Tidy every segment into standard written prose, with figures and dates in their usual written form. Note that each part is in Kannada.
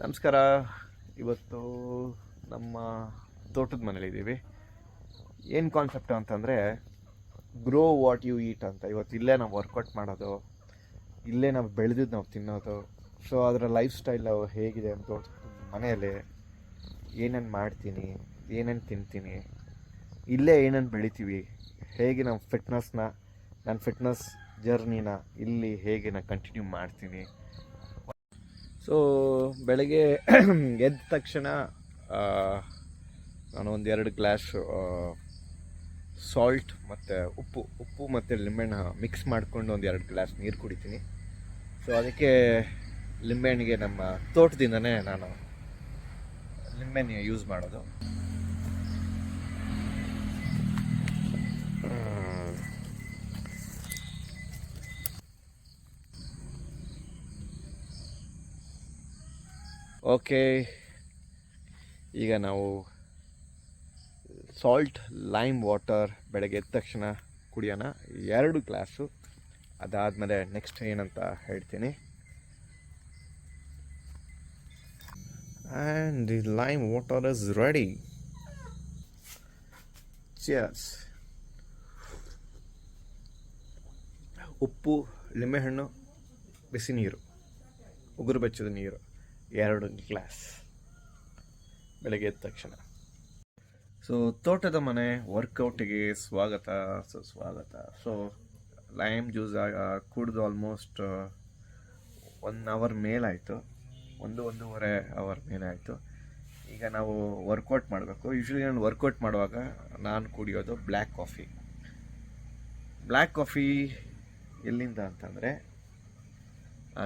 ನಮಸ್ಕಾರ. ಇವತ್ತು ನಮ್ಮ ತೋಟದ ಮನೇಲಿದ್ದೀವಿ. ಏನು ಕಾನ್ಸೆಪ್ಟ್ ಅಂತಂದರೆ ಗ್ರೋ ವಾಟ್ ಯು ಈಟ್ ಅಂತ. ಇವತ್ತು ಇಲ್ಲೇ ನಾವು ವರ್ಕೌಟ್ ಮಾಡೋದು, ಇಲ್ಲೇ ನಾವು ಬೆಳೆದಿದ್ದು ನಾವು ತಿನ್ನೋದು. ಸೊ ಅದರ ಲೈಫ್ ಸ್ಟೈಲ್ ಹೇಗಿದೆ ಅಂತ ಮನೆಯಲ್ಲಿ ಏನೇನು ಮಾಡ್ತೀನಿ, ಏನೇನು ತಿಂತೀನಿ, ಇಲ್ಲೇ ಏನೇನು ಬೆಳಿತೀವಿ, ಹೇಗೆ ನಾವು ನನ್ನ ಫಿಟ್ನೆಸ್ ಜರ್ನಿನ ಇಲ್ಲಿ ಹೇಗೆ ನಾನು ಕಂಟಿನ್ಯೂ ಮಾಡ್ತೀನಿ. ಸೊ ಬೆಳಗ್ಗೆ ಎದ್ದ ತಕ್ಷಣ ನಾನು ಒಂದೆರಡು ಗ್ಲಾಸ್ ಸಾಲ್ಟ್ ಮತ್ತು ಉಪ್ಪು ಮತ್ತು ಲಿಂಬೆಹಣ್ಣು ಮಿಕ್ಸ್ ಮಾಡಿಕೊಂಡು ಒಂದೆರಡು ಗ್ಲಾಸ್ ನೀರು ಕುಡಿತೀನಿ. ಸೊ ಅದಕ್ಕೆ ಲಿಂಬೆಹಣ್ಣಿಗೆ ನಮ್ಮ ತೋಟದಿಂದನೇ ನಾನು ಲಿಂಬೆಹಣ್ಣು ಯೂಸ್ ಮಾಡೋದು. ಓಕೆ, ಈಗ ನಾವು ಸಾಲ್ಟ್ ಲೈಮ್ ವಾಟರ್ ಬೆಳಗ್ಗೆ ಎದ್ದ ತಕ್ಷಣ ಕುಡಿಯೋಣ 2 ಗ್ಲಾಸು. ಅದಾದಮೇಲೆ ನೆಕ್ಸ್ಟ್ ಏನಂತ ಹೇಳ್ತೀನಿ. And the lime water is ready. Cheers. ಉಪ್ಪು, ಲಿಂಬೆಹಣ್ಣು, ಬಿಸಿ ನೀರು, ಉಗುರು ಬೆಚ್ಚದ ನೀರು 2 ಗ್ಲಾಸ್ ಬೆಳಗ್ಗೆ ಎದ್ದ ತಕ್ಷಣ. ಸೊ ತೋಟದ ಮನೆ ವರ್ಕೌಟಿಗೆ ಸುಸ್ವಾಗತ. ಸೊ ಲೈಮ್ ಜ್ಯೂಸ್ ಕುಡಿದು ಆಲ್ಮೋಸ್ಟ್ 1 ಅವರ್ ಮೇಲಾಯಿತು, 1.5 ಅವರ್ ಮೇಲಾಯಿತು. ಈಗ ನಾವು ವರ್ಕೌಟ್ ಮಾಡಬೇಕು. ಯೂಶ್ವಲಿ ನಾನು ವರ್ಕೌಟ್ ಮಾಡುವಾಗ ನಾನು ಕುಡಿಯೋದು ಬ್ಲ್ಯಾಕ್ ಕಾಫಿ. ಎಲ್ಲಿಂದ ಅಂತಂದರೆ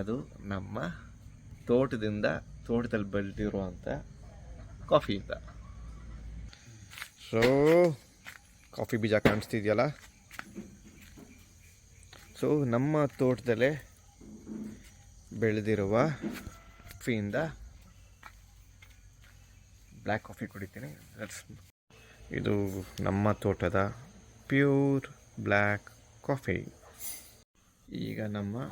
ಅದು ನಮ್ಮ ತೋಟದಲ್ಲಿ ಬೆಳೆದಿರುವಂಥ ಕಾಫಿಯಿಂದ. ಸೊ ಕಾಫಿ ಬೀಜ ಕಾಣಿಸ್ತಿದೆಯಲ್ಲ, ಸೊ ನಮ್ಮ ತೋಟದಲ್ಲೇ ಬೆಳೆದಿರುವ ಕಾಫಿಯಿಂದ ಬ್ಲ್ಯಾಕ್ ಕಾಫಿ ಕುಡಿತೀನಿ. ಇದು ನಮ್ಮ ತೋಟದ ಪ್ಯೂರ್ ಬ್ಲ್ಯಾಕ್ ಕಾಫಿ. ಈಗ ನಮ್ಮ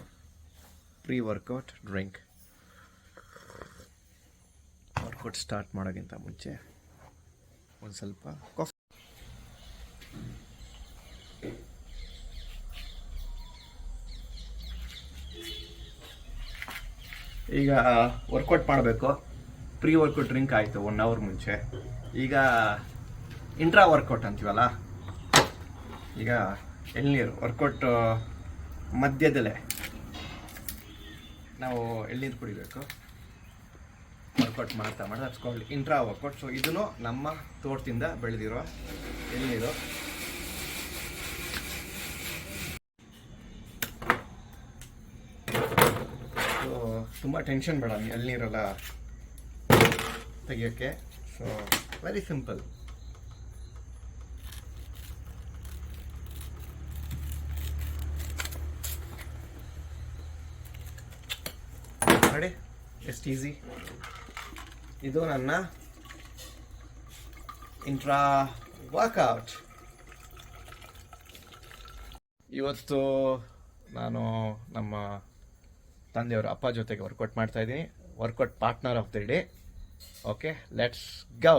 pre workout drink. Workout start ಮಾಡೋಕ್ಕಿಂತ ಮುಂಚೆ ಒಂದು ಸ್ವಲ್ಪ ಕಾಫಿ. ಈಗ ವರ್ಕೌಟ್ ಮಾಡಬೇಕು. ಪ್ರೀ ವರ್ಕೌಟ್ ಡ್ರಿಂಕ್ ಆಯಿತು 1 ಅವರ್ ಮುಂಚೆ. ಈಗ ಇಂಟ್ರಾ ವರ್ಕೌಟ್ ಅಂತೀವಲ್ಲ, ಈಗ ಎಳ್ನೀರು ವರ್ಕೌಟ್ ಮಧ್ಯದಲ್ಲೇ ನಾವು ಎಳ್ನೀರು ಕುಡಿಬೇಕು. ವರ್ಕೌಟ್ ಮಾಡ್ತಾ ಹಚ್ಕೊಳ್ಳಿ ಇಂಟ್ರಾ ವರ್ಕೌಟ್. ಸೊ ಇದನ್ನು ನಮ್ಮ ತೋಟದಿಂದ ಬೆಳೆದಿರೋ ಎಳ್ನೀರು. ಸೊ ತುಂಬ ಟೆನ್ಷನ್ ಬೇಡ ಎಳ್ನೀರೆಲ್ಲ ತೆಗಿಯೋಕ್ಕೆ. So very simple. ನೋಡಿ ಎಷ್ಟು ಈಸಿ. ಇದು ನನ್ನ ಇಂಟ್ರಾ ವರ್ಕೌಟ್. ಇವತ್ತು ನಾನು ನಮ್ಮ ತಂದೆಯವರು ಅಪ್ಪ ಜೊತೆಗೆ ವರ್ಕೌಟ್ ಮಾಡ್ತಾ ಇದ್ದೀನಿ. Workout partner of the day. Okay, let's go.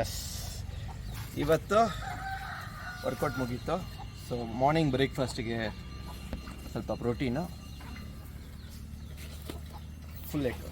Yes, ಇವತ್ತು ವರ್ಕೌಟ್ ಮುಗೀತು. ಸೊ ಮಾರ್ನಿಂಗ್ ಬ್ರೇಕ್ಫಾಸ್ಟಿಗೆ ಸ್ವಲ್ಪ ಪ್ರೋಟೀನು, ಫುಲ್ ಎಗ್.